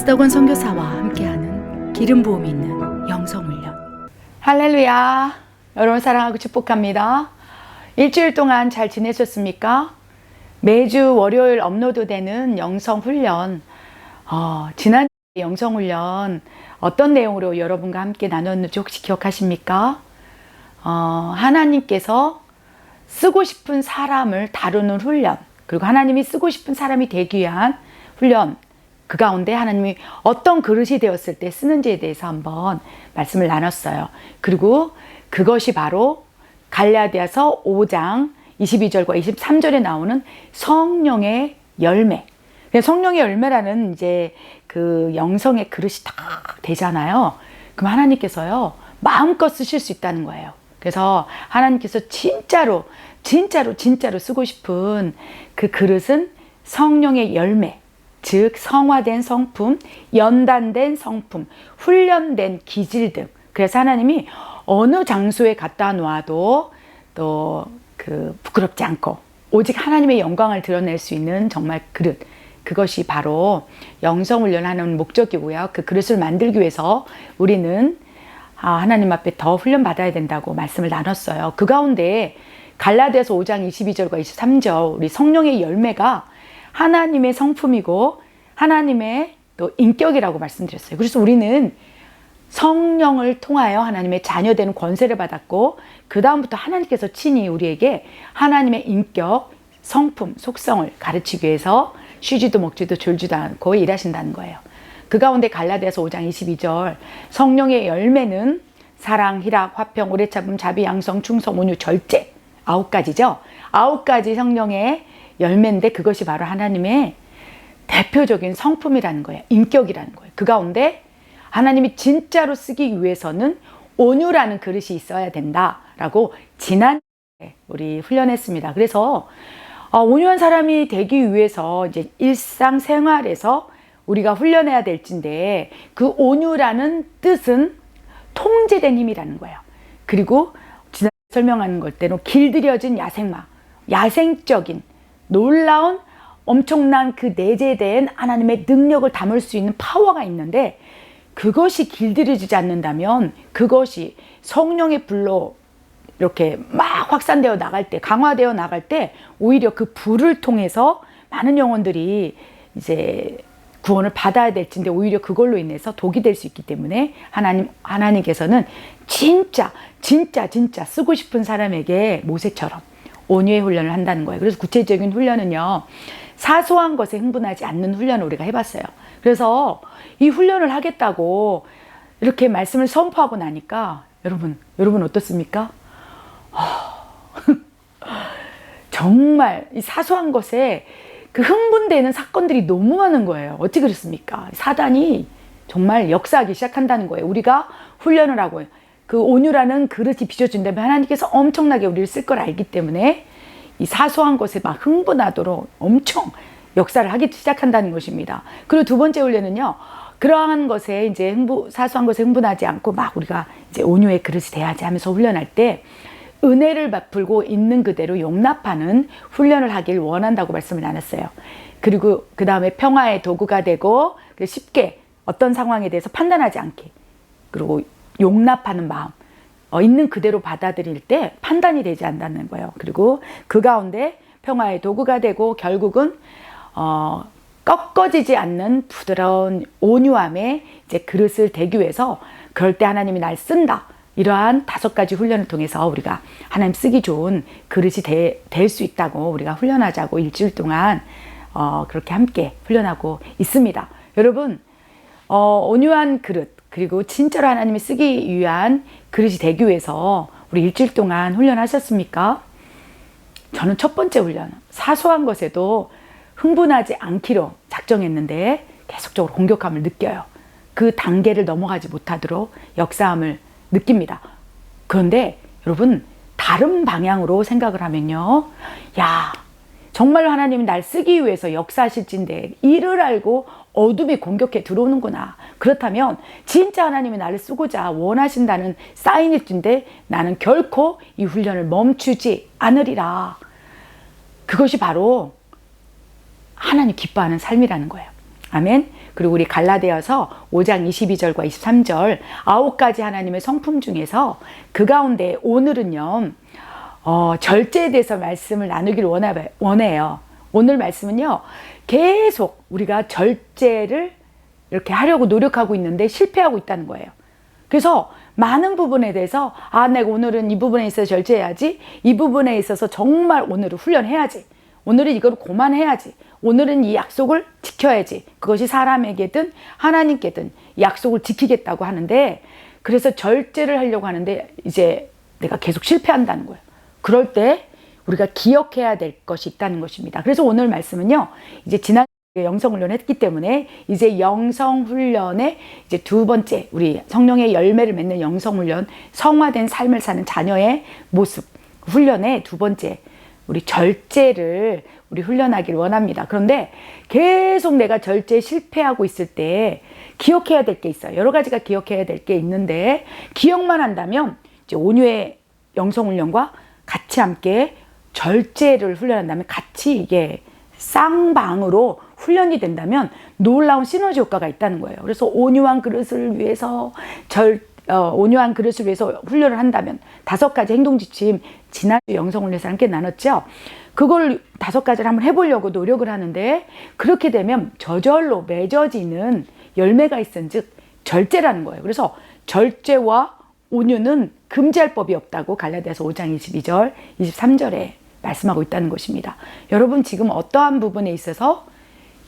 에스더건 선교사와 함께하는 기름 부음이 있는 영성훈련. 할렐루야. 여러분 사랑하고 축복합니다. 일주일 동안 잘 지내셨습니까? 매주 월요일 업로드되는 영성훈련, 지난 영성훈련 어떤 내용으로 여러분과 함께 나눴는지 혹시 기억하십니까? 하나님께서 쓰고 싶은 사람을 다루는 훈련, 그리고 하나님이 쓰고 싶은 사람이 되기 위한 훈련, 그 가운데 하나님이 어떤 그릇이 되었을 때 쓰는지에 대해서 한번 말씀을 나눴어요. 그리고 그것이 바로 갈라디아서 5장 22절과 23절에 나오는 성령의 열매. 성령의 열매라는 이제 그 영성의 그릇이 딱 되잖아요. 그럼 하나님께서요, 마음껏 쓰실 수 있다는 거예요. 그래서 하나님께서 진짜로 쓰고 싶은 그 그릇은 성령의 열매, 즉 성화된 성품, 연단된 성품, 훈련된 기질 등. 그래서 하나님이 어느 장소에 갖다 놓아도 또 그 부끄럽지 않고 오직 하나님의 영광을 드러낼 수 있는 정말 그릇, 그것이 바로 영성훈련하는 목적이고요. 그 그릇을 만들기 위해서 우리는 하나님 앞에 더 훈련 받아야 된다고 말씀을 나눴어요. 그 가운데 갈라디아서 5장 22절과 23절, 우리 성령의 열매가 하나님의 성품이고 하나님의 또 인격이라고 말씀드렸어요. 그래서 우리는 성령을 통하여 하나님의 자녀되는 권세를 받았고, 그 다음부터 하나님께서 친히 우리에게 하나님의 인격, 성품, 속성을 가르치기 위해서 쉬지도 먹지도 졸지도 않고 일하신다는 거예요. 그 가운데 갈라디아서 5장 22절, 성령의 열매는 사랑, 희락, 화평, 오래 참음, 자비, 양성, 충성, 온유, 절제, 9가지죠. 9가지 성령의 열매인데 그것이 바로 하나님의 대표적인 성품이라는 거예요. 인격이라는 거예요. 그 가운데 하나님이 진짜로 쓰기 위해서는 온유라는 그릇이 있어야 된다라고 지난주에 우리 훈련했습니다. 그래서 온유한 사람이 되기 위해서 이제 일상생활에서 우리가 훈련해야 될진데, 그 온유라는 뜻은 통제된 힘이라는 거예요. 그리고 지난 설명하는 것 때로 길들여진 야생마, 야생적인 놀라운 엄청난 그 내재된 하나님의 능력을 담을 수 있는 파워가 있는데, 그것이 길들여지지 않는다면 그것이 성령의 불로 이렇게 막 확산되어 나갈 때, 강화되어 나갈 때 오히려 그 불을 통해서 많은 영혼들이 이제 구원을 받아야 될진데 오히려 그걸로 인해서 독이 될 수 있기 때문에 하나님께서는 진짜 쓰고 싶은 사람에게 모세처럼 온유의 훈련을 한다는 거예요. 그래서 구체적인 훈련은요, 사소한 것에 흥분하지 않는 훈련을 우리가 해봤어요. 그래서 이 훈련을 하겠다고 이렇게 말씀을 선포하고 나니까 여러분 어떻습니까? 정말 이 사소한 것에 그 흥분되는 사건들이 너무 많은 거예요. 어찌 그렇습니까? 사단이 정말 역사하기 시작한다는 거예요. 우리가 훈련을 하고 그 온유라는 그릇이 빚어준다면 하나님께서 엄청나게 우리를 쓸 걸 알기 때문에 이 사소한 것에 막 흥분하도록 엄청 역사를 하기 시작한다는 것입니다. 그리고 두 번째 훈련은요, 그러한 것에 이제 사소한 것에 흥분하지 않고 막 우리가 이제 온유의 그릇이 돼야지 하면서 훈련할 때 은혜를 베풀고 있는 그대로 용납하는 훈련을 하길 원한다고 말씀을 나눴어요. 그리고 그 다음에 평화의 도구가 되고 쉽게 어떤 상황에 대해서 판단하지 않게, 그리고 용납하는 마음, 있는 그대로 받아들일 때 판단이 되지 않는다는 거예요. 그리고 그 가운데 평화의 도구가 되고 결국은 꺾어지지 않는 부드러운 온유함의 이제 그릇을 되기 위해서, 그럴 때 하나님이 날 쓴다. 이러한 5가지 훈련을 통해서 우리가 하나님 쓰기 좋은 그릇이 될 수 있다고 우리가 훈련하자고 일주일 동안 그렇게 함께 훈련하고 있습니다. 여러분, 온유한 그릇, 그리고 진짜로 하나님이 쓰기 위한 그릇이 되기 위해서 우리 일주일 동안 훈련하셨습니까? 저는 첫 번째 훈련, 사소한 것에도 흥분하지 않기로 작정했는데 계속적으로 공격함을 느껴요. 그 단계를 넘어가지 못하도록 역사함을 느낍니다. 그런데 여러분, 다른 방향으로 생각을 하면요, 정말로 하나님이 날 쓰기 위해서 역사하실진데 이를 알고 어둠이 공격해 들어오는구나. 그렇다면 진짜 하나님이 나를 쓰고자 원하신다는 사인일진데 나는 결코 이 훈련을 멈추지 않으리라. 그것이 바로 하나님 기뻐하는 삶이라는 거예요. 아멘. 그리고 우리 갈라디아서 5장 22절과 23절 9가지 하나님의 성품 중에서 그 가운데 오늘은요 절제에 대해서 말씀을 나누기를 원해요. 오늘 말씀은요 계속 우리가 절제를 이렇게 하려고 노력하고 있는데 실패하고 있다는 거예요. 그래서 많은 부분에 대해서 내가 오늘은 이 부분에 있어서 절제해야지, 이 부분에 있어서 정말 오늘은 훈련해야지, 오늘은 이걸 고만해야지, 오늘은 이 약속을 지켜야지, 그것이 사람에게든 하나님께든 약속을 지키겠다고 하는데, 그래서 절제를 하려고 하는데 이제 내가 계속 실패한다는 거예요. 그럴 때 우리가 기억해야 될 것이 있다는 것입니다. 그래서 오늘 말씀은요 이제 지난 영성훈련 했기 때문에 이제 영성훈련의 이제 두 번째, 우리 성령의 열매를 맺는 영성훈련, 성화된 삶을 사는 자녀의 모습 훈련의 두 번째, 우리 절제를 우리 훈련하기를 원합니다. 그런데 계속 내가 절제에 실패하고 있을 때 기억해야 될 게 있어요. 여러 가지가 기억해야 될 게 있는데, 기억만 한다면 이제 온유의 영성훈련과 같이 함께 절제를 훈련한다면, 같이 이게 쌍방으로 훈련이 된다면 놀라운 시너지 효과가 있다는 거예요. 그래서 온유한 그릇을 위해서 온유한 그릇을 위해서 훈련을 한다면 5가지 행동 지침, 지난주 영성훈련에서 함께 나눴죠. 그걸 5가지를 한번 해보려고 노력을 하는데, 그렇게 되면 저절로 맺어지는 열매가 있은즉 절제라는 거예요. 그래서 절제와 온유는 금지할 법이 없다고 갈라디아서 5장 22절, 23절에 말씀하고 있다는 것입니다. 여러분 지금 어떠한 부분에 있어서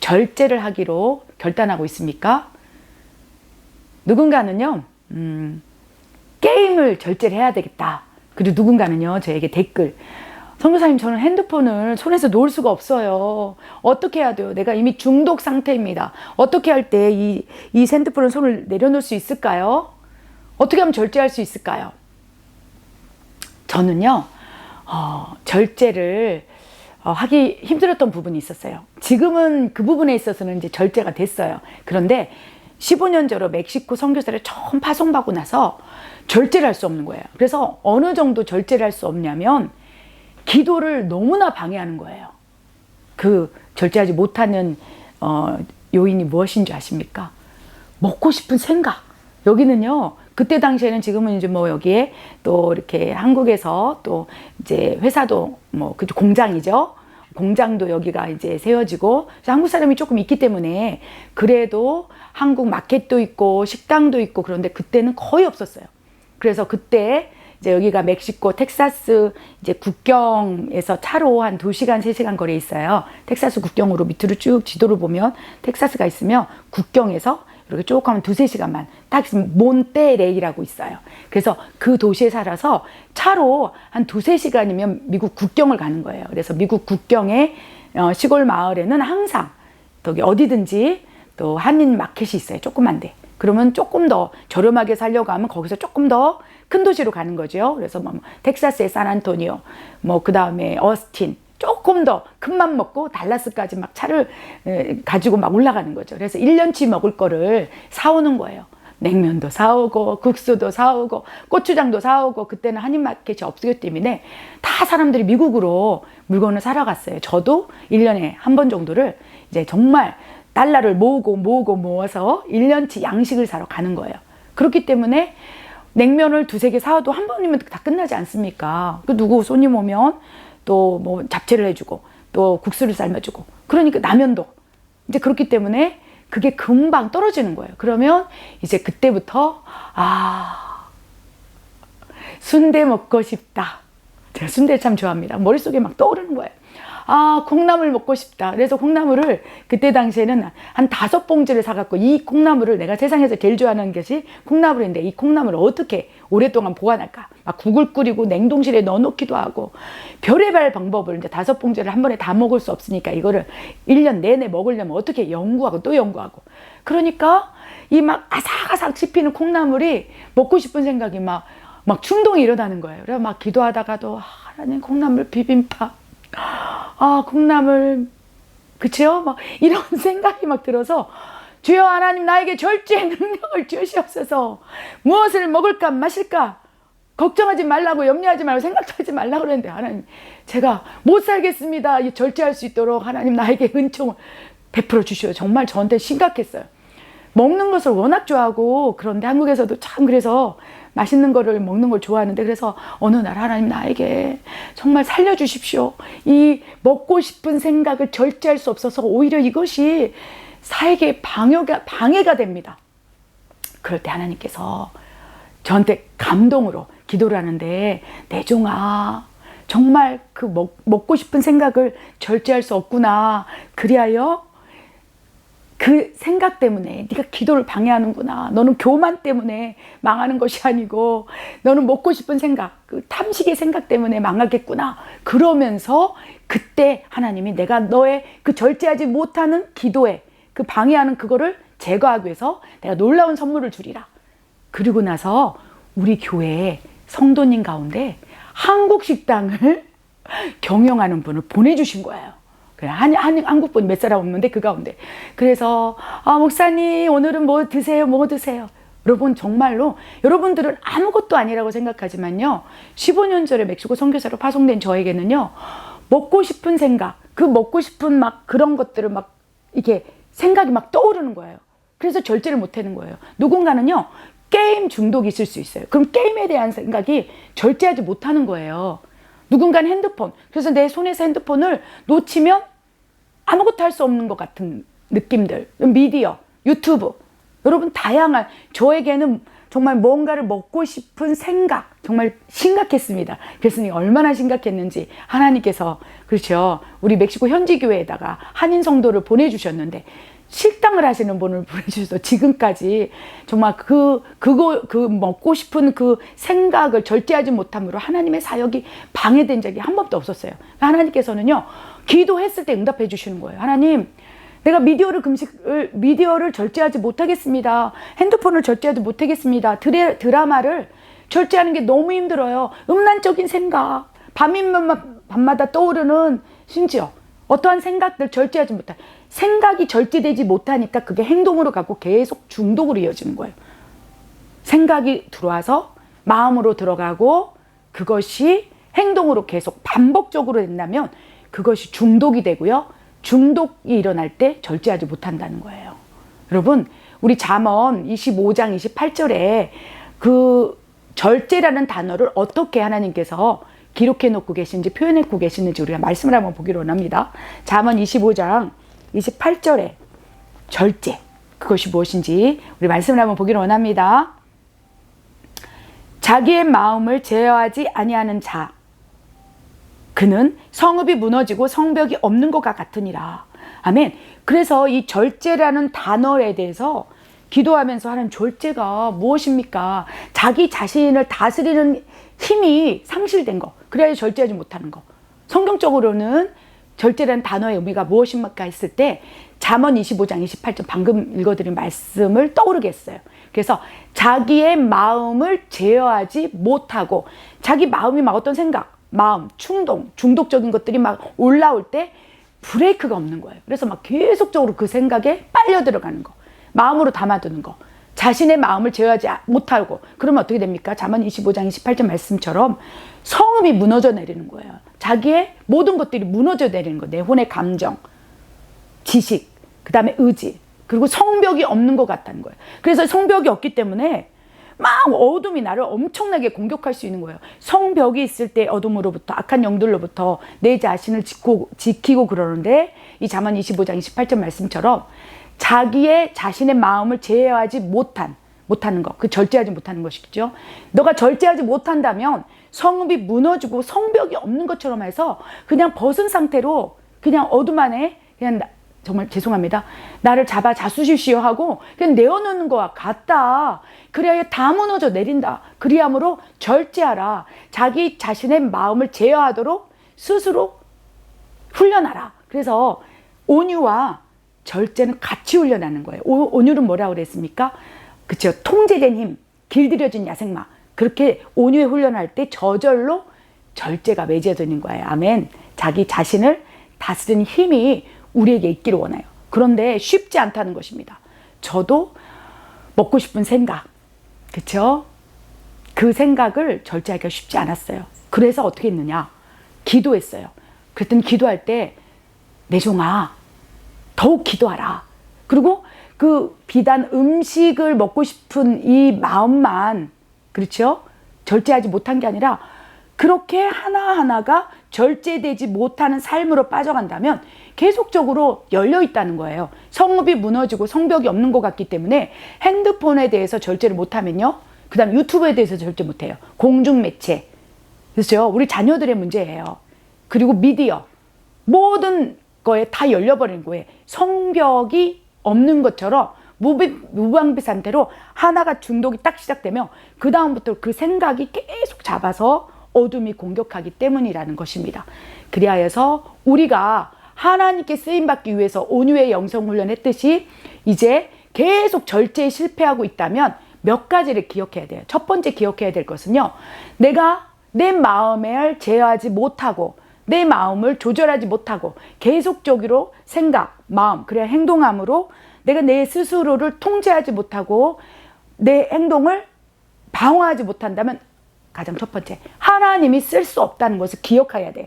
절제를 하기로 결단하고 있습니까? 누군가는요 게임을 절제를 해야 되겠다. 그리고 누군가는요 저에게 댓글, 선교사님 저는 핸드폰을 손에서 놓을 수가 없어요. 어떻게 해야 돼요? 내가 이미 중독 상태입니다. 어떻게 할 때 이 핸드폰을 손을 내려놓을 수 있을까요? 어떻게 하면 절제할 수 있을까요? 저는요 절제를 하기 힘들었던 부분이 있었어요. 지금은 그 부분에 있어서는 이제 절제가 됐어요. 그런데 15년 전으로 멕시코 선교사를 처음 파송받고 나서 절제를 할 수 없는 거예요. 그래서 어느 정도 절제를 할 수 없냐면 기도를 너무나 방해하는 거예요. 그 절제하지 못하는 요인이 무엇인 줄 아십니까? 먹고 싶은 생각. 여기는요 그때 당시에는, 지금은 이제 뭐 여기에 또 이렇게 한국에서 또 이제 회사도 뭐 그 공장이죠. 공장도 여기가 이제 세워지고 한국 사람이 조금 있기 때문에 그래도 한국 마켓도 있고 식당도 있고, 그런데 그때는 거의 없었어요. 그래서 그때 이제 여기가 멕시코 텍사스 이제 국경에서 차로 한 2시간 3시간 거리에 있어요. 텍사스 국경으로 밑으로 쭉 지도를 보면 텍사스가 있으면 국경에서 이렇게 쭉 가면 2-3시간만 딱 있으면 몬테레이라고 있어요. 그래서 그 도시에 살아서 차로 한 2-3시간이면 미국 국경을 가는 거예요. 그래서 미국 국경의 시골 마을에는 항상 여기 어디든지 또 한인 마켓이 있어요. 조그만데. 그러면 조금 더 저렴하게 살려고 하면 거기서 조금 더 큰 도시로 가는 거죠. 그래서 뭐 텍사스의 산안토니오, 뭐 그 다음에 어스틴, 조금 더 큰맘 먹고 달라스까지 막 차를 가지고 막 올라가는 거죠. 그래서 1년치 먹을 거를 사오는 거예요. 냉면도 사오고 국수도 사오고 고추장도 사오고. 그때는 한인마켓이 없었기 때문에 다 사람들이 미국으로 물건을 사러 갔어요. 저도 1년에 한 번 정도를 이제 정말 달러를 모아서 1년치 양식을 사러 가는 거예요. 그렇기 때문에 냉면을 2-3개 사와도 한 번이면 다 끝나지 않습니까? 그 누구 손님 오면 또 뭐 잡채를 해주고 또 국수를 삶아주고, 그러니까 라면도 이제 그렇기 때문에 그게 금방 떨어지는 거예요. 그러면 이제 그때부터 순대 먹고 싶다. 제가 순대를 참 좋아합니다. 머릿속에 막 떠오르는 거예요. 콩나물 먹고 싶다. 그래서 콩나물을 그때 당시에는 한 5봉지를 사갖고, 이 콩나물을 내가 세상에서 제일 좋아하는 것이 콩나물인데 이 콩나물을 어떻게 오랫동안 보관할까? 막 국을 끓이고 냉동실에 넣어놓기도 하고 별의별 방법을, 이제 5봉지를 한 번에 다 먹을 수 없으니까 이거를 1년 내내 먹으려면 어떻게 연구하고 또 연구하고. 그러니까 이 막 아삭아삭 씹히는 콩나물이 먹고 싶은 생각이 막 충동이 일어나는 거예요. 그래서 막 기도하다가도 하나님 콩나물 비빔밥, 콩나물, 그치요? 막 이런 생각이 막 들어서, 주여 하나님 나에게 절제의 능력을 주시옵소서. 무엇을 먹을까 마실까 걱정하지 말라고, 염려하지 말고, 생각도 하지 말라고 그랬는데, 하나님 제가 못 살겠습니다. 절제할 수 있도록 하나님 나에게 은총을 베풀어 주셔요. 정말 저한테 심각했어요. 먹는 것을 워낙 좋아하고, 그런데 한국에서도 참 그래서 맛있는 거를 먹는 걸 좋아하는데, 그래서 어느 날 하나님 나에게 정말 살려주십시오. 이 먹고 싶은 생각을 절제할 수 없어서 오히려 이것이 사에게 방해가 됩니다. 그럴 때 하나님께서 저한테 감동으로 기도를 하는데, 내 종아, 정말 그 먹고 싶은 생각을 절제할 수 없구나. 그리하여 그 생각 때문에 네가 기도를 방해하는구나. 너는 교만 때문에 망하는 것이 아니고 너는 먹고 싶은 생각, 그 탐식의 생각 때문에 망하겠구나. 그러면서 그때 하나님이 내가 너의 그 절제하지 못하는 기도에 그 방해하는 그거를 제거하기 위해서 내가 놀라운 선물을 주리라. 그리고 나서 우리 교회에 성도님 가운데 한국 식당을 경영하는 분을 보내주신 거예요. 한국 분 몇 사람 없는데 그 가운데. 그래서 목사님 오늘은 뭐 드세요? 뭐 드세요? 여러분 정말로 여러분들은 아무것도 아니라고 생각하지만요, 15년 전에 멕시코 선교사로 파송된 저에게는요, 먹고 싶은 생각, 그 먹고 싶은 막 그런 것들을 막 이렇게 생각이 막 떠오르는 거예요. 그래서 절제를 못하는 거예요. 누군가는요 게임 중독이 있을 수 있어요. 그럼 게임에 대한 생각이 절제하지 못하는 거예요. 누군가는 핸드폰. 그래서 내 손에서 핸드폰을 놓치면 아무것도 할 수 없는 것 같은 느낌들. 미디어, 유튜브. 여러분 다양한, 저에게는 정말 뭔가를 먹고 싶은 생각, 정말 심각했습니다. 그래서 얼마나 심각했는지 하나님께서, 그렇죠, 우리 멕시코 현지교회에다가 한인 성도를 보내주셨는데, 식당을 하시는 분을 보내주셔서 지금까지 정말 그 먹고 싶은 그 생각을 절제하지 못함으로 하나님의 사역이 방해된 적이 한 번도 없었어요. 하나님께서는요, 기도했을 때 응답해 주시는 거예요. 하나님, 내가 미디어를 절제하지 못하겠습니다. 핸드폰을 절제하지 못하겠습니다. 드라마를 절제하는 게 너무 힘들어요. 음란적인 생각, 밤마다 떠오르는, 심지어 어떠한 생각들 절제하지 못해. 생각이 절제되지 못하니까 그게 행동으로 가고 계속 중독으로 이어지는 거예요. 생각이 들어와서 마음으로 들어가고 그것이 행동으로 계속 반복적으로 된다면 그것이 중독이 되고요. 중독이 일어날 때 절제하지 못한다는 거예요. 여러분, 우리 잠언 25장 28절에 그 절제라는 단어를 어떻게 하나님께서 기록해 놓고 계신지, 표현해 놓고 계시는지 우리가 말씀을 한번 보기로 원합니다. 잠언 25장 28절에 절제, 그것이 무엇인지 우리 말씀을 한번 보기로 원합니다. 자기의 마음을 제어하지 아니하는 자, 그는 성읍이 무너지고 성벽이 없는 것과 같으니라. 아멘. 그래서 이 절제라는 단어에 대해서 기도하면서 하는, 절제가 무엇입니까? 자기 자신을 다스리는 힘이 상실된 거, 그래야 절제하지 못하는 거. 성경적으로는 절제라는 단어의 의미가 무엇입니까 했을 때 잠언 25장 28절 방금 읽어드린 말씀을 떠오르게 했어요. 그래서 자기의 마음을 제어하지 못하고, 자기 마음이 막 어떤 생각, 마음, 충동, 중독적인 것들이 막 올라올 때 브레이크가 없는 거예요. 그래서 막 계속적으로 그 생각에 빨려 들어가는 거, 마음으로 담아두는 거, 자신의 마음을 제어하지 못하고, 그러면 어떻게 됩니까? 잠언 25장 28절 말씀처럼 성읍이 무너져 내리는 거예요. 자기의 모든 것들이 무너져 내리는 거예요. 내 혼의 감정, 지식, 그 다음에 의지, 그리고 성벽이 없는 것 같다는 거예요. 그래서 성벽이 없기 때문에 막 어둠이 나를 엄청나게 공격할 수 있는 거예요. 성벽이 있을 때 어둠으로부터, 악한 영들로부터 내 자신을 지키고 그러는데, 이 잠언 25장 28절 말씀처럼 자신의 마음을 제어하지 못하는 것, 그 절제하지 못하는 것이죠. 너가 절제하지 못한다면 성읍이 무너지고 성벽이 없는 것처럼 해서 그냥 벗은 상태로 그냥 어둠 안에 그냥 정말 죄송합니다, 나를 잡아 자수시시오 하고 그냥 내어놓는 것과 같다. 그래야 다 무너져 내린다. 그리함으로 절제하라. 자기 자신의 마음을 제어하도록 스스로 훈련하라. 그래서 온유와 절제는 같이 훈련하는 거예요. 온유는 뭐라고 그랬습니까? 그쵸, 통제된 힘, 길들여진 야생마. 그렇게 온유에 훈련할 때 저절로 절제가 맺어지는 거예요. 아멘. 자기 자신을 다스리는 힘이 우리에게 있기를 원해요. 그런데 쉽지 않다는 것입니다. 저도 먹고 싶은 생각, 그쵸? 그 생각을 절제하기가 쉽지 않았어요. 그래서 어떻게 했느냐? 기도했어요. 그랬더니 기도할 때, 내 종아, 더욱 기도하라. 그리고 그 비단 음식을 먹고 싶은 이 마음만, 그렇죠? 절제하지 못한 게 아니라 그렇게 하나하나가 절제되지 못하는 삶으로 빠져간다면 계속적으로 열려 있다는 거예요. 성읍이 무너지고 성벽이 없는 것 같기 때문에 핸드폰에 대해서 절제를 못하면요, 그 다음 유튜브에 대해서 절제 못해요. 공중매체, 그렇죠? 우리 자녀들의 문제예요. 그리고 미디어, 모든 거에 다 열려버리는 거예요. 성벽이 없는 것처럼 무방비 상태로 하나가 중독이 딱 시작되면 그 다음부터 그 생각이 계속 잡아서 어둠이 공격하기 때문이라는 것입니다. 그리하여서 우리가 하나님께 쓰임받기 위해서 온유의 영성훈련 했듯이 이제 계속 절제에 실패하고 있다면 몇 가지를 기억해야 돼요. 첫 번째 기억해야 될 것은요, 내가 내 마음을 제어하지 못하고 내 마음을 조절하지 못하고 계속적으로 생각, 마음, 그래야 행동함으로 내가 내 스스로를 통제하지 못하고 내 행동을 방어하지 못한다면 가장 첫 번째, 하나님이 쓸 수 없다는 것을 기억해야 돼요.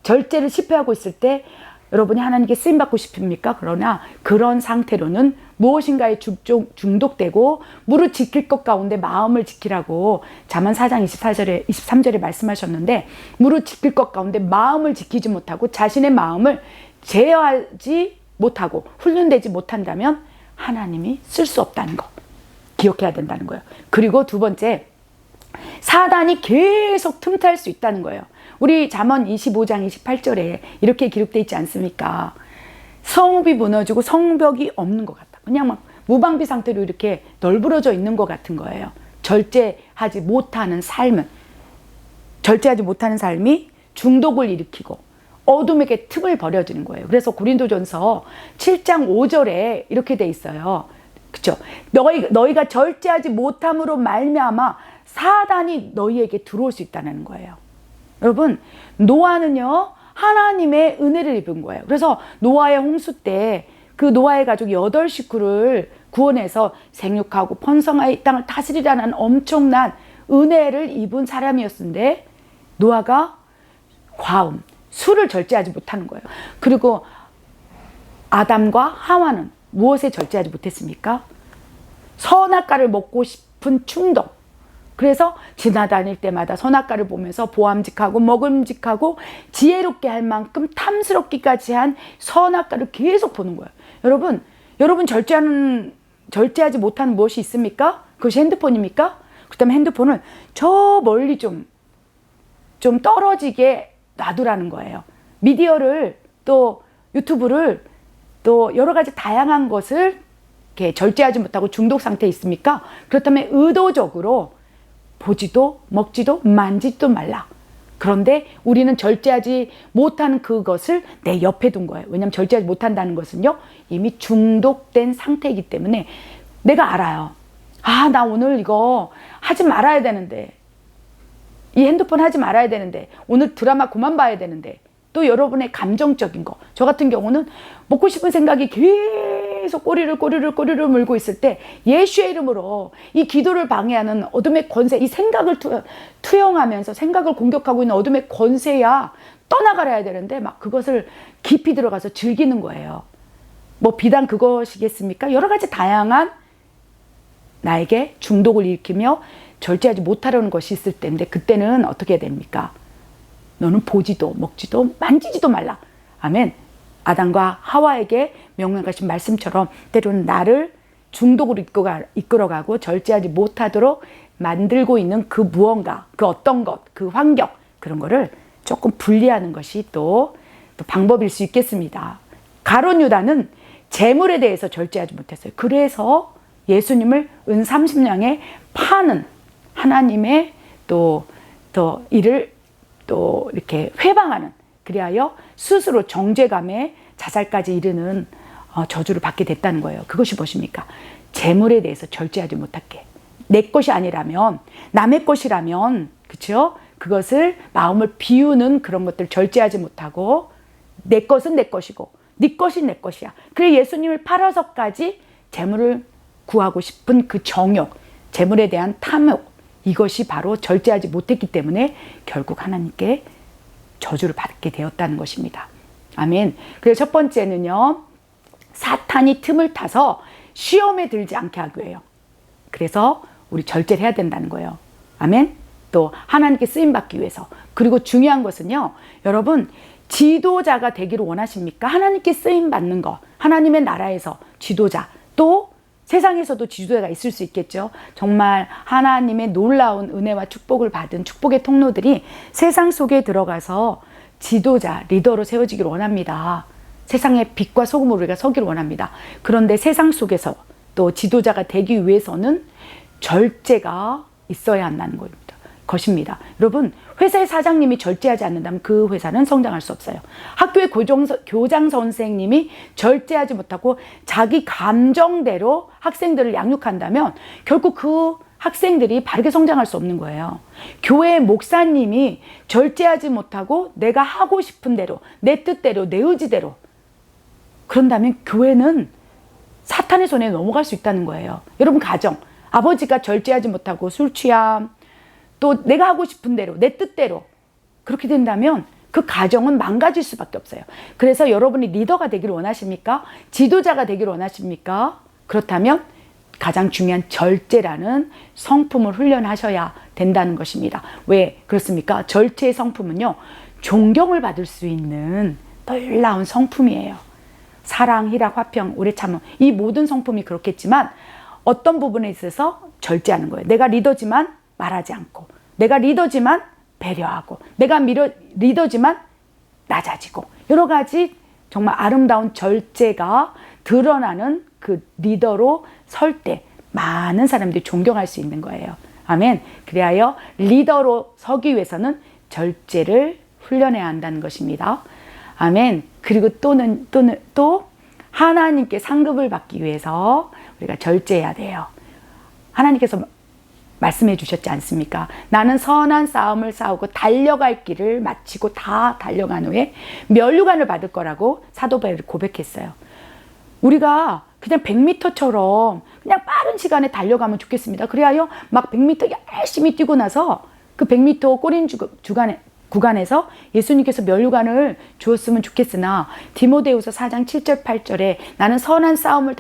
절제를 실패하고 있을 때 여러분이 하나님께 쓰임받고 싶습니까? 그러나 그런 상태로는 무엇인가에 중독되고 무릇 지킬 것 가운데 마음을 지키라고 잠언 4장 24절에 23절에 말씀하셨는데, 무릇 지킬 것 가운데 마음을 지키지 못하고 자신의 마음을 제어하지 못하고 훈련되지 못한다면 하나님이 쓸 수 없다는 거 기억해야 된다는 거예요. 그리고 두 번째, 사단이 계속 틈탈 수 있다는 거예요. 우리 잠언 25장 28절에 이렇게 기록되어 있지 않습니까? 성읍이 무너지고 성벽이 없는 것 같다. 그냥 막 무방비 상태로 이렇게 널브러져 있는 것 같은 거예요. 절제하지 못하는 삶이 중독을 일으키고 어둠에게 틈을 벌여주는 거예요. 그래서 고린도전서 7장 5절에 이렇게 돼 있어요. 그렇죠? 너희가 절제하지 못함으로 말미암아 사단이 너희에게 들어올 수 있다는 거예요. 여러분, 노아는요, 하나님의 은혜를 입은 거예요. 그래서 노아의 홍수 때 그 노아의 가족 8식구를 구원해서 생육하고 번성하여 이 땅을 다스리라는 엄청난 은혜를 입은 사람이었는데 노아가 과음, 술을 절제하지 못하는 거예요. 그리고 아담과 하와는 무엇에 절제하지 못했습니까? 선악과를 먹고 싶은 충동. 그래서 지나다닐 때마다 선악과를 보면서 보암직하고 먹음직하고 지혜롭게 할 만큼 탐스럽기까지 한 선악과를 계속 보는 거예요. 여러분 절제하지 못하는 무엇이 있습니까? 그것이 핸드폰입니까? 그렇다면 핸드폰을 저 멀리 좀 떨어지게 놔두라는 거예요. 미디어를 또 유튜브를 또 여러 가지 다양한 것을 이렇게 절제하지 못하고 중독 상태에 있습니까? 그렇다면 의도적으로 보지도 먹지도 만지지도 말라. 그런데 우리는 절제하지 못하는 그것을 내 옆에 둔 거예요. 왜냐하면 절제하지 못한다는 것은요, 이미 중독된 상태이기 때문에 내가 알아요. 아, 나 오늘 이거 하지 말아야 되는데, 이 핸드폰 하지 말아야 되는데, 오늘 드라마 그만 봐야 되는데, 또 여러분의 감정적인 거, 저 같은 경우는 먹고 싶은 생각이 계속 꼬리를 물고 있을 때 예수의 이름으로 이 기도를 방해하는 어둠의 권세, 이 생각을 투영하면서 생각을 공격하고 있는 어둠의 권세야 떠나가야 되는데 막 그것을 깊이 들어가서 즐기는 거예요. 뭐 비단 그것이겠습니까? 여러 가지 다양한 나에게 중독을 일으키며 절제하지 못하려는 것이 있을 때인데, 그때는 어떻게 됩니까? 너는 보지도 먹지도 만지지도 말라. 아멘. 아담과 하와에게 명령하신 말씀처럼 때로는 나를 중독으로 이끌어가고 절제하지 못하도록 만들고 있는 그 무언가, 그 어떤 것, 그 환경, 그런 거를 조금 분리하는 것이 또 방법일 수 있겠습니다. 가룟 유다는 재물에 대해서 절제하지 못했어요. 그래서 예수님을 은 30냥에 파는 하나님의 또 이를 또 이렇게 회방하는, 그리하여 스스로 정죄감에 자살까지 이르는 저주를 받게 됐다는 거예요. 그것이 무엇입니까? 재물에 대해서 절제하지 못할게. 내 것이 아니라면, 남의 것이라면, 그렇죠? 그것을 마음을 비우는 그런 것들 절제하지 못하고, 내 것은 내 것이고 네 것이 내 것이야. 그래 예수님을 팔아서까지 재물을 구하고 싶은 그 정욕, 재물에 대한 탐욕, 이것이 바로 절제하지 못했기 때문에 결국 하나님께 저주를 받게 되었다는 것입니다. 아멘. 그래서 첫 번째는요, 사탄이 틈을 타서 시험에 들지 않게 하기 위해요. 그래서 우리 절제를 해야 된다는 거예요. 아멘. 또 하나님께 쓰임 받기 위해서. 그리고 중요한 것은요, 여러분 지도자가 되기를 원하십니까? 하나님께 쓰임 받는 거, 하나님의 나라에서 지도자, 또 세상에서도 지도자가 있을 수 있겠죠. 정말 하나님의 놀라운 은혜와 축복을 받은 축복의 통로들이 세상 속에 들어가서 지도자, 리더로 세워지기를 원합니다. 세상의 빛과 소금으로 우리가 서기를 원합니다. 그런데 세상 속에서 또 지도자가 되기 위해서는 절제가 있어야 한다는 것입니다. 여러분, 회사의 사장님이 절제하지 않는다면 그 회사는 성장할 수 없어요. 학교의 교장 선생님이 절제하지 못하고 자기 감정대로 학생들을 양육한다면 결국 그 학생들이 바르게 성장할 수 없는 거예요. 교회 목사님이 절제하지 못하고 내가 하고 싶은 대로, 내 뜻대로, 내 의지대로, 그런다면 교회는 사탄의 손에 넘어갈 수 있다는 거예요. 여러분, 가정, 아버지가 절제하지 못하고 술 취함, 또 내가 하고 싶은 대로, 내 뜻대로 그렇게 된다면 그 가정은 망가질 수밖에 없어요. 그래서 여러분이 리더가 되기를 원하십니까? 지도자가 되기를 원하십니까? 그렇다면 가장 중요한 절제라는 성품을 훈련하셔야 된다는 것입니다. 왜 그렇습니까? 절제의 성품은요, 존경을 받을 수 있는 놀라운 성품이에요. 사랑, 희락, 화평, 오래 참음, 이 모든 성품이 그렇겠지만 어떤 부분에 있어서 절제하는 거예요. 내가 리더지만 말하지 않고, 내가 리더지만 배려하고, 내가 리더지만 낮아지고, 여러 가지 정말 아름다운 절제가 드러나는 그 리더로 설 때 많은 사람들이 존경할 수 있는 거예요. 아멘. 그리하여 리더로 서기 위해서는 절제를 훈련해야 한다는 것입니다. 아멘. 그리고 또 하나님께 상급을 받기 위해서 우리가 절제해야 돼요. 하나님께서 말씀해 주셨지 않습니까? 나는 선한 싸움을 싸우고 달려갈 길을 마치고 다 달려간 후에 면류관을 받을 거라고 사도 바울이 고백했어요. 우리가 그냥 100m처럼 그냥 빠른 시간에 달려가면 좋겠습니다. 그래야 막 100m 열심히 뛰고 나서 그 100m 꼬린 구간에서 예수님께서 면류관을 주었으면 좋겠으나, 디모데후서 4장 7절 8절에 나는 선한 싸움을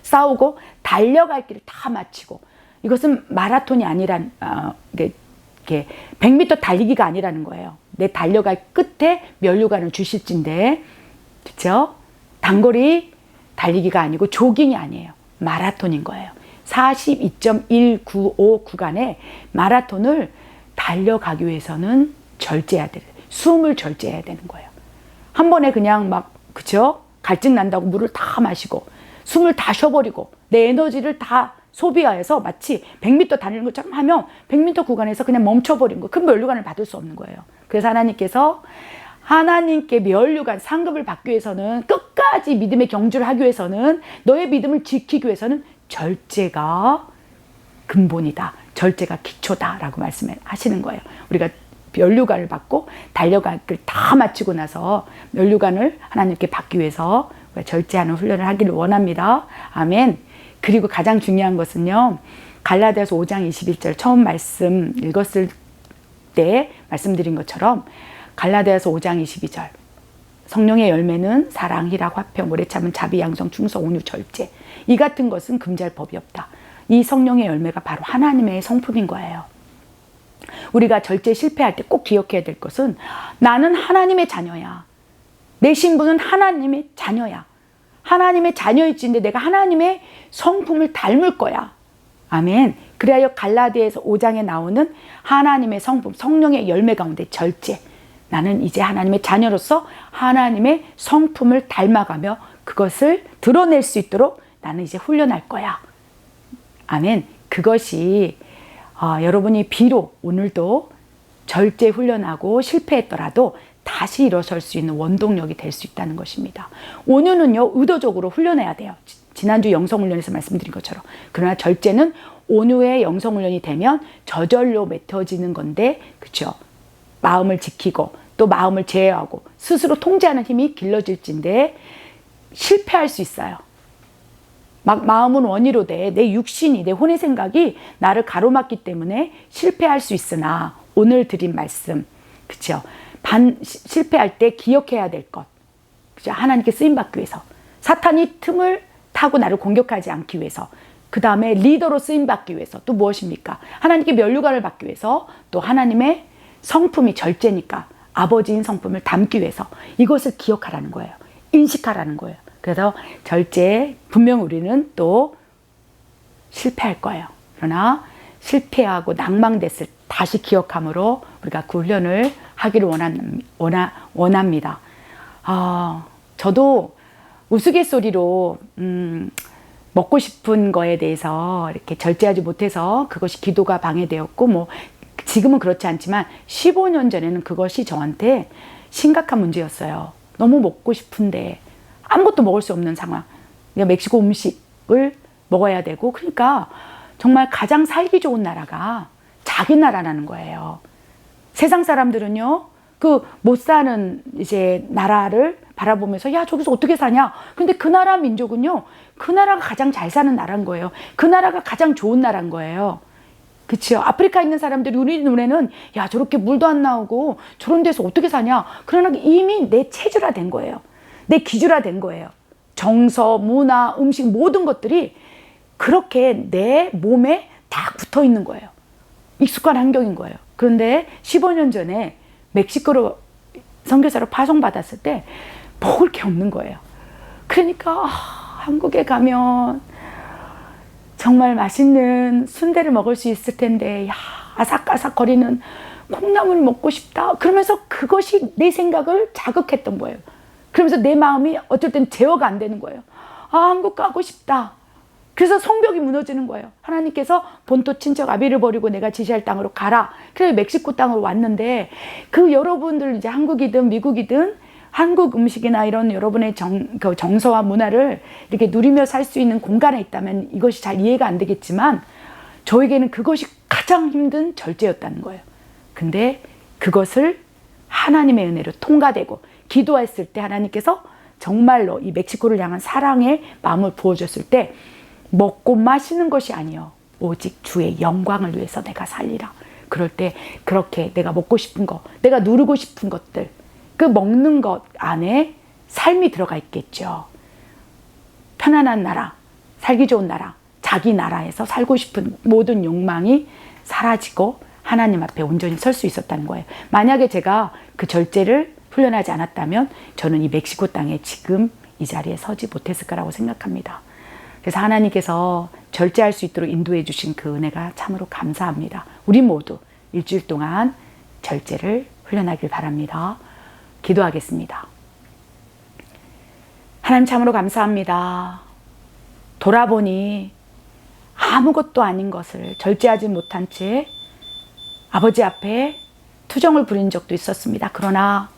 싸우고 달려갈 길을 다 마치고, 이것은 마라톤이 아니란, 100m 달리기가 아니라는 거예요. 내 달려갈 끝에 면류관을 주실진데, 그렇죠? 단거리 달리기가 아니고 조깅이 아니에요. 마라톤인 거예요. 42.195 구간의 마라톤을 달려가기 위해서는 절제해야 돼요. 숨을 절제해야 되는 거예요. 한 번에 그냥 막, 그쵸? 갈증 난다고 물을 다 마시고 숨을 다 쉬어버리고 내 에너지를 다 소비하여서 마치 100m 달리는 것처럼 하면 100m 구간에서 그냥 멈춰버린 거예요. 그 면류관을 받을 수 없는 거예요. 그래서 하나님께 면류관 상급을 받기 위해서는, 끝까지 믿음의 경주를 하기 위해서는, 너의 믿음을 지키기 위해서는 절제가 근본이다. 절제가 기초다라고 말씀하시는 거예요. 우리가 면류관을 받고 달려갈 길 다 마치고 나서 면류관을 하나님께 받기 위해서 절제하는 훈련을 하기를 원합니다. 아멘. 그리고 가장 중요한 것은요, 갈라디아서 5장 21절 처음 말씀 읽었을 때 말씀드린 것처럼 갈라디아서 5장 22절, 성령의 열매는 사랑, 희락, 화평, 오래 참음, 자비, 양성, 충성, 온유, 절제, 이 같은 것은 금지할 법이 없다. 이 성령의 열매가 바로 하나님의 성품인 거예요. 우리가 절제 실패할 때 꼭 기억해야 될 것은, 나는 하나님의 자녀야. 내 신분은 하나님의 자녀야. 하나님의 자녀일지인데 내가 하나님의 성품을 닮을 거야. 아멘. 그래야 갈라디아서 5장에 나오는 하나님의 성품, 성령의 열매 가운데 절제. 나는 이제 하나님의 자녀로서 하나님의 성품을 닮아가며 그것을 드러낼 수 있도록 나는 이제 훈련할 거야. 아멘. 그것이 여러분이 비록 오늘도 절제 훈련하고 실패했더라도 다시 일어설 수 있는 원동력이 될 수 있다는 것입니다. 온유는요, 의도적으로 훈련해야 돼요. 지난주 영성훈련에서 말씀드린 것처럼. 그러나 절제는 온유의 영성훈련이 되면 저절로 맺혀지는 건데, 그렇죠? 마음을 지키고 또 마음을 제어하고 스스로 통제하는 힘이 길러질진데 실패할 수 있어요. 막 마음은 원이로 돼. 내 육신이, 내 혼의 생각이 나를 가로막기 때문에 실패할 수 있으나, 오늘 드린 말씀, 그렇죠? 실패할 때 기억해야 될 것, 그렇죠? 하나님께 쓰임 받기 위해서 사탄이 틈을 타고 나를 공격하지 않기 위해서, 그 다음에 리더로 쓰임받기 위해서 또 무엇입니까? 하나님께 면류관을 받기 위해서, 또 하나님의 성품이 절제니까 아버지인 성품을 담기 위해서 이것을 기억하라는 거예요. 인식하라는 거예요. 그래서 절제, 분명 우리는 또 실패할 거예요. 그러나 실패하고 낭망됐을 때 다시 기억함으로 우리가 그 훈련을 하기를 원합니다. 저도 우스갯소리로 먹고 싶은 거에 대해서 이렇게 절제하지 못해서 그것이 기도가 방해되었고, 뭐 지금은 그렇지 않지만 15년 전에는 그것이 저한테 심각한 문제였어요. 너무 먹고 싶은데 아무것도 먹을 수 없는 상황. 그러니까 멕시코 음식을 먹어야 되고, 그러니까 정말 가장 살기 좋은 나라가 자기 나라라는 거예요. 세상 사람들은요, 그 못 사는 이제 나라를 바라보면서 야, 저기서 어떻게 사냐? 근데 그 나라 민족은요, 그 나라가 가장 잘 사는 나라인 거예요. 그 나라가 가장 좋은 나라인 거예요. 그치요? 아프리카에 있는 사람들이 우리 눈에는 야, 저렇게 물도 안 나오고 저런 데서 어떻게 사냐? 그러나 이미 내 체질화 된 거예요. 내 기질화 된 거예요. 정서, 문화, 음식 모든 것들이 그렇게 내 몸에 딱 붙어 있는 거예요. 익숙한 환경인 거예요. 그런데 15년 전에 멕시코로 선교사로 파송받았을 때 먹을 게 없는 거예요. 그러니까 한국에 가면 정말 맛있는 순대를 먹을 수 있을 텐데, 야, 아삭아삭거리는 콩나물 먹고 싶다. 그러면서 그것이 내 생각을 자극했던 거예요. 그러면서 내 마음이 어쩔 땐 제어가 안 되는 거예요. 한국 가고 싶다. 그래서 성벽이 무너지는 거예요. 하나님께서 본토 친척 아비를 버리고 내가 지시할 땅으로 가라. 그래서 멕시코 땅으로 왔는데, 그 여러분들 이제 한국이든 미국이든 한국 음식이나 이런 여러분의 정서와 문화를 이렇게 누리며 살 수 있는 공간에 있다면 이것이 잘 이해가 안 되겠지만, 저에게는 그것이 가장 힘든 절제였다는 거예요. 근데 그것을 하나님의 은혜로 통과되고 기도했을 때 하나님께서 정말로 이 멕시코를 향한 사랑의 마음을 부어줬을 때, 먹고 마시는 것이 아니요, 오직 주의 영광을 위해서 내가 살리라. 그럴 때 그렇게 내가 먹고 싶은 거, 내가 누르고 싶은 것들, 그 먹는 것 안에 삶이 들어가 있겠죠. 편안한 나라, 살기 좋은 나라, 자기 나라에서 살고 싶은 모든 욕망이 사라지고 하나님 앞에 온전히 설 수 있었다는 거예요. 만약에 제가 그 절제를 훈련하지 않았다면 저는 이 멕시코 땅에 지금 이 자리에 서지 못했을 거라고 생각합니다. 그래서 하나님께서 절제할 수 있도록 인도해 주신 그 은혜가 참으로 감사합니다. 우리 모두 일주일 동안 절제를 훈련하길 바랍니다. 기도하겠습니다. 하나님 참으로 감사합니다. 돌아보니 아무것도 아닌 것을 절제하지 못한 채 아버지 앞에 투정을 부린 적도 있었습니다. 그러나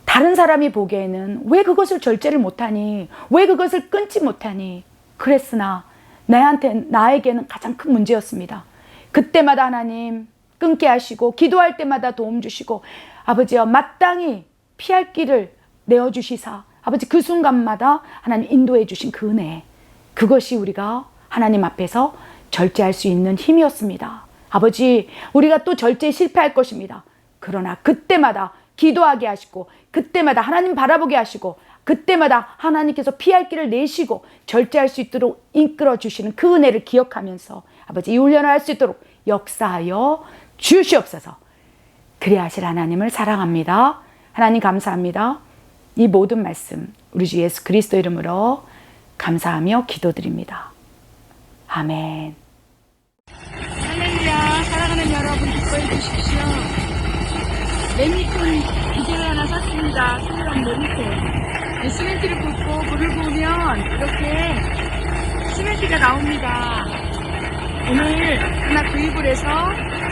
다른 사람이 보기에는 왜 그것을 절제를 못하니? 왜 그것을 끊지 못하니? 그랬으나 나에게는 가장 큰 문제였습니다. 그때마다 하나님 끊게 하시고, 기도할 때마다 도움 주시고, 아버지여 마땅히 피할 길을 내어주시사, 아버지 그 순간마다 하나님 인도해 주신 그 은혜, 그것이 우리가 하나님 앞에서 절제할 수 있는 힘이었습니다. 아버지, 우리가 또 절제에 실패할 것입니다. 그러나 그때마다 기도하게 하시고, 그때마다 하나님 바라보게 하시고, 그때마다 하나님께서 피할 길을 내시고 절제할 수 있도록 이끌어 주시는 그 은혜를 기억하면서 아버지 이 훈련을 할 수 있도록 역사하여 주시옵소서. 그리하실 하나님을 사랑합니다. 하나님 감사합니다. 이 모든 말씀 우리 주 예수 그리스도 이름으로 감사하며 기도드립니다. 아멘. 할렐루야. 사랑하는 여러분, 기뻐해 주십시오. 맨밑은 기계를 하나 샀습니다. 수유랑 맨밑에 시멘트를 붓고 물을 부으면 이렇게 시멘트가 나옵니다. 오늘 하나 구입을 해서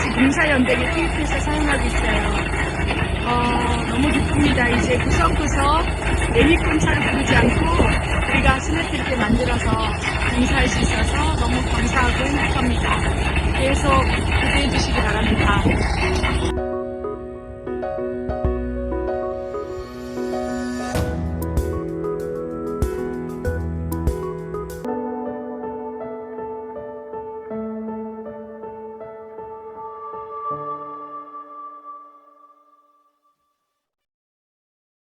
지금 봉사연대에 투입해서 사용하고 있어요. 너무 기쁩니다. 이제 구석구석 레미콘차를 부르지 않고 우리가 시멘트 이렇게 만들어서 봉사할 수 있어서 너무 감사하고 행복합니다. 계속 기대해 주시기 바랍니다.